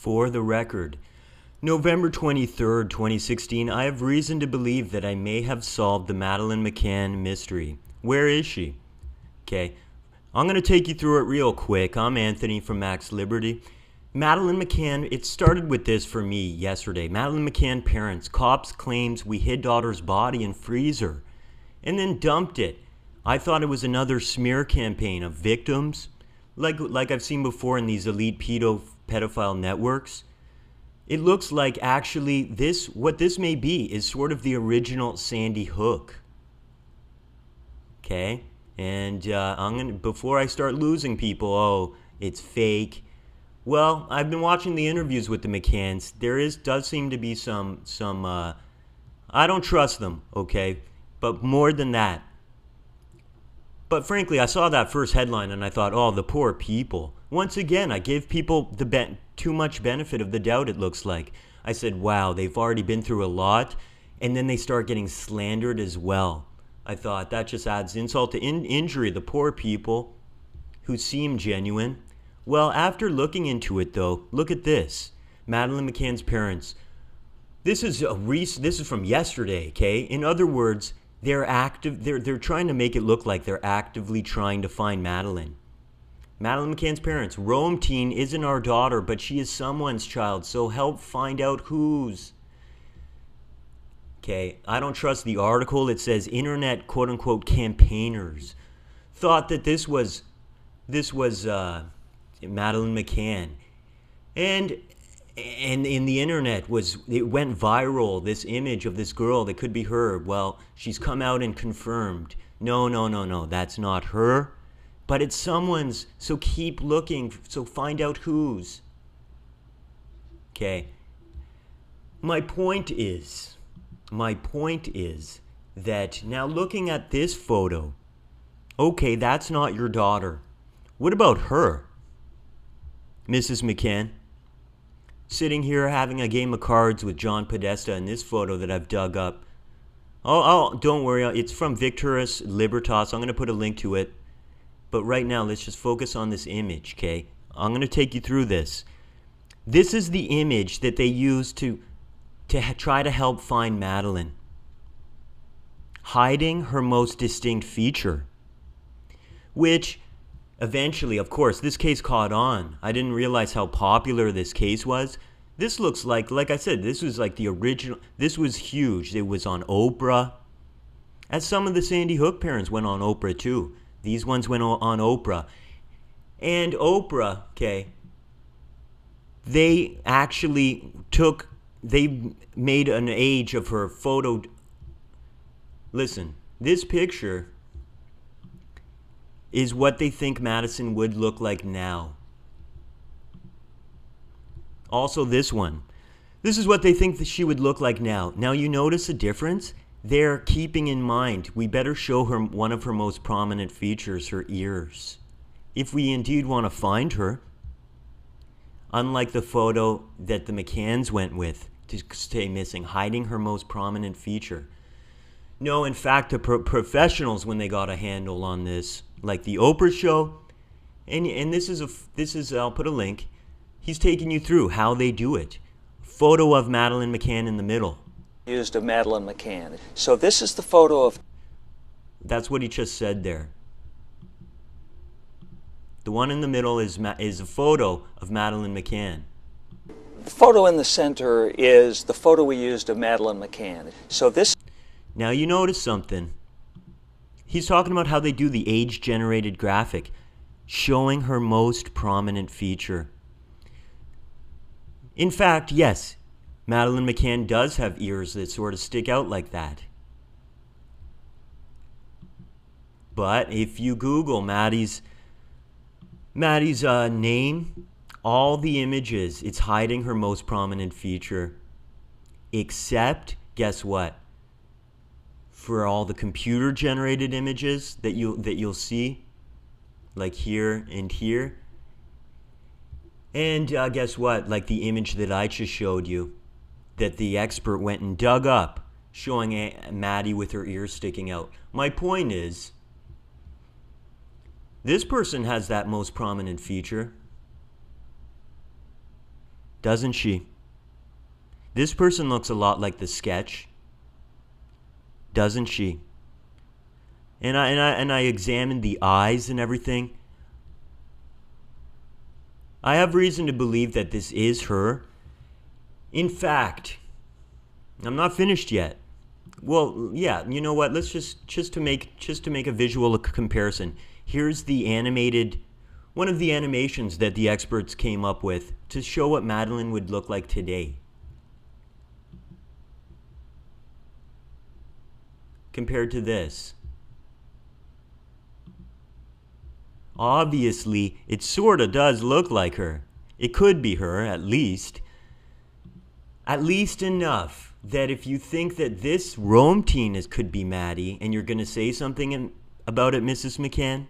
For the record, November 23rd, 2016, I have reason to believe that I may have solved the Madeleine McCann mystery. Where is she? Okay, I'm going to take you through it real quick. I'm Anthony from Max Liberty. Madeleine McCann, it started with this for me yesterday. Madeleine McCann parents, cops claims we hid daughter's body in freezer and then dumped it. I thought it was another smear campaign of victims, like I've seen before in these elite pedophile networks. It looks like actually what this may be is sort of the original Sandy Hook. Okay? And before I start losing people, oh, it's fake. Well, I've been watching the interviews with the McCanns. Does seem to be some I don't trust them, okay? But more than that. But frankly, I saw that first headline and I thought, oh, the poor people. Once again, I gave people too much benefit of the doubt, it looks like. I said, wow, they've already been through a lot, and then they start getting slandered as well. I thought that just adds insult to injury, the poor people who seem genuine. Well, after looking into it, though, look at this. Madeleine McCann's parents. This is from yesterday, okay? In other words, they're trying to make it look like they're actively trying to find Madeleine. Madeleine McCann's parents. Rome teen isn't our daughter, but she is someone's child, so help find out whose. Okay, I don't trust the article. It says internet quote-unquote campaigners thought that this was Madeleine McCann. And in the internet it went viral, this image of this girl that could be her. Well, she's come out and confirmed. No, that's not her. But it's someone's, so keep looking, so find out whose. Okay. My point is that now looking at this photo, okay, that's not your daughter. What about her? Mrs. McCann? Sitting here having a game of cards with John Podesta in this photo that I've dug up. Oh, don't worry. It's from Victoris Libertas. I'm going to put a link to it. But right now, let's just focus on this image, okay? I'm going to take you through this. This is the image that they used to try to help find Madeleine. Hiding her most distinct feature. Which, eventually, of course, this case caught on. I didn't realize how popular this case was. This looks like I said, this was like the original. This was huge. It was on Oprah. As some of the Sandy Hook parents went on Oprah too. These ones went on Oprah. And Oprah, okay, they made an age of her photo. Listen, this picture is what they think Madison would look like now. Also this one. This is what they think that she would look like now. Now you notice a difference? They're keeping in mind, we better show her one of her most prominent features, her ears. If we indeed want to find her. Unlike the photo that the McCanns went with to stay missing, hiding her most prominent feature. No, in fact, the professionals, when they got a handle on this, like the Oprah show, and this is I'll put a link. He's taking you through how they do it. Photo of Madeleine McCann in the middle. Used of Madeleine McCann. So this is the photo of... That's what he just said there. The one in the middle is a photo of Madeleine McCann. The photo in the center is the photo we used of Madeleine McCann. So this... Now you notice something. He's talking about how they do the age-generated graphic, showing her most prominent feature. In fact, yes, Madeleine McCann does have ears that sort of stick out like that. But if you Google Maddie's name, all the images, it's hiding her most prominent feature. Except, guess what? For all the computer-generated images that you'll see, like here and here. And guess what? Like the image that I just showed you, that the expert went and dug up, showing Maddie with her ears sticking out. My point is, this person has that most prominent feature. doesn't she? This person looks a lot like the sketch, doesn't she? And I examined the eyes and everything. I have reason to believe that this is her. In fact, I'm not finished yet. Well, yeah, you know what? Let's just to make a visual comparison. Here's the animated one of the animations that the experts came up with to show what Madeleine would look like today. Compared to this. Obviously, it sort of does look like her. It could be her, at least. At least enough that if you think that this Rome teen could be Maddie, and you're going to say something about it, Mrs. McCann,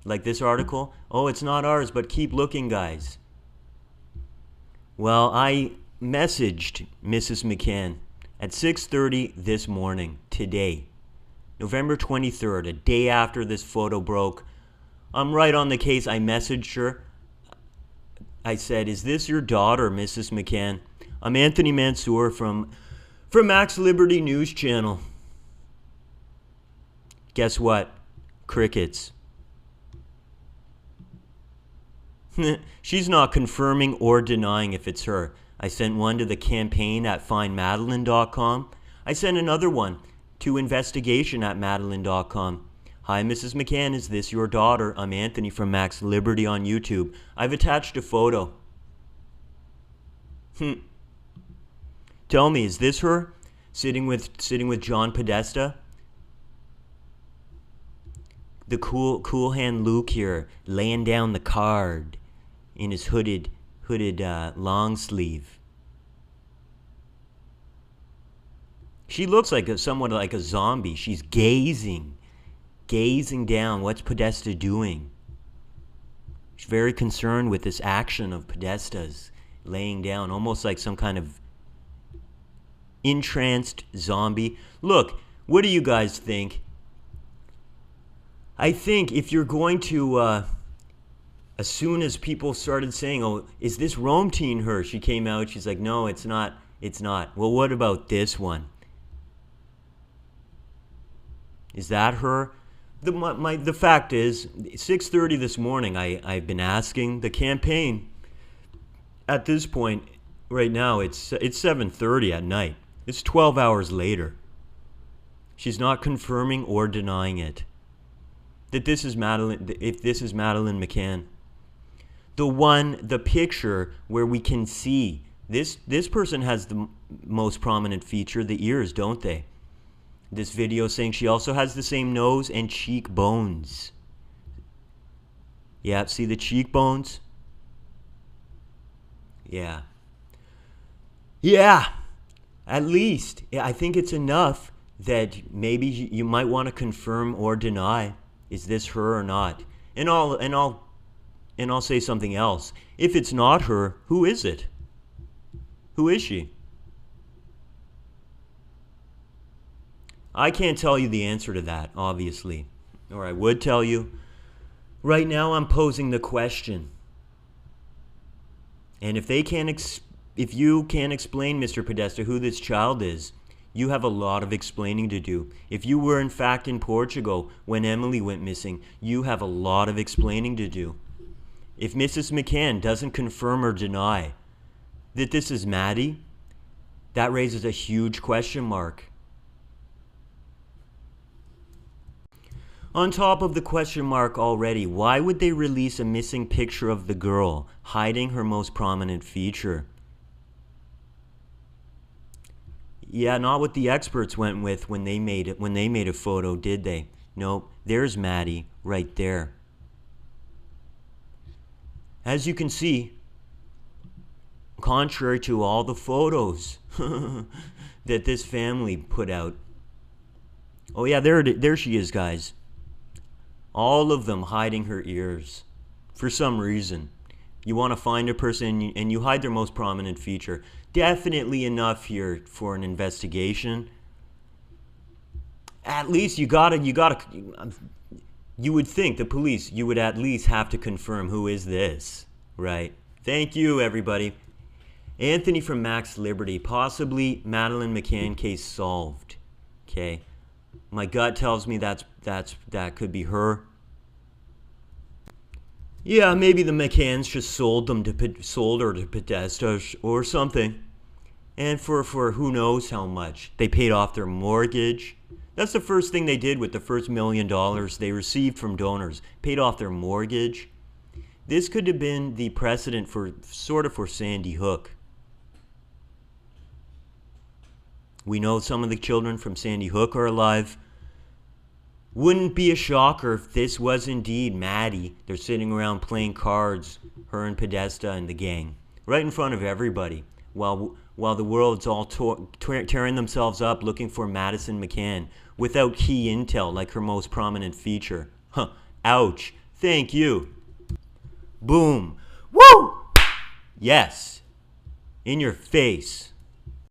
like this article, oh, it's not ours, but keep looking, guys. Well, I messaged Mrs. McCann at 6:30 this morning, today, November 23rd, a day after this photo broke. I'm right on the case. I messaged her. I said, is this your daughter, Mrs. McCann? I'm Anthony Mansour from Max Liberty News Channel. Guess what? Crickets. She's not confirming or denying if it's her. I sent one to the campaign at findmadeleine.com. I sent another one to investigation@madeleine.com. Hi, Mrs. McCann, is this your daughter? I'm Anthony from Max Liberty on YouTube. I've attached a photo. Tell me, is this her? Sitting with John Podesta? The cool hand Luke here, laying down the card in his hooded long sleeve. She looks like somewhat like a zombie. She's gazing down. What's Podesta doing? She's very concerned with this action of Podesta's laying down, almost like some kind of entranced zombie. Look, what do you guys think? I think if you're going to, as soon as people started saying, oh, is this Rome teen her? She came out, she's like, no, it's not. Well, what about this one? Is that her? The fact is, 6:30 this morning, I've been asking the campaign. At this point, right now, it's 7:30 at night. It's 12 hours later. She's not confirming or denying it. That this is Madeleine, if this is Madeleine McCann. The picture where we can see, this person has the most prominent feature, the ears, don't they? This video saying she also has the same nose and cheekbones. Yeah, see the cheekbones? Yeah. Yeah, at least. I think it's enough that maybe you might want to confirm or deny, is this her or not? And I'll say something else. If it's not her, who is it? Who is she? I can't tell you the answer to that, obviously. Or I would tell you. Right now I'm posing the question. And if you can't explain, Mr. Podesta, who this child is, you have a lot of explaining to do. If you were in fact in Portugal when Emily went missing, you have a lot of explaining to do. If Mrs. McCann doesn't confirm or deny that this is Maddie, that raises a huge question mark. On top of the question mark already, why would they release a missing picture of the girl, hiding her most prominent feature? Yeah, not what the experts went with when they made a photo, did they? Nope, there's Maddie right there. As you can see, contrary to all the photos that this family put out. Oh yeah, there she is, guys. All of them hiding her ears for some reason. You want to find a person and you hide their most prominent feature. Definitely enough here for an investigation. At least you would think the police, you would at least have to confirm who is this, right? Thank you, everybody. Anthony from Max Liberty, possibly Madeleine McCann case solved. Okay, my gut tells me that could be her. Yeah, maybe the McCanns just sold her to Podesta or something, and for who knows how much. They paid off their mortgage. That's the first thing they did with the first $1 million they received from donors. Paid off their mortgage. This could have been the precedent for Sandy Hook. We know some of the children from Sandy Hook are alive. Wouldn't be a shocker if this was indeed Maddie. They're sitting around playing cards, her and Podesta and the gang, right in front of everybody, while the world's all tearing themselves up looking for Madeleine McCann without key intel like her most prominent feature. Huh. Ouch. Thank you. Boom. Woo! Yes. In your face.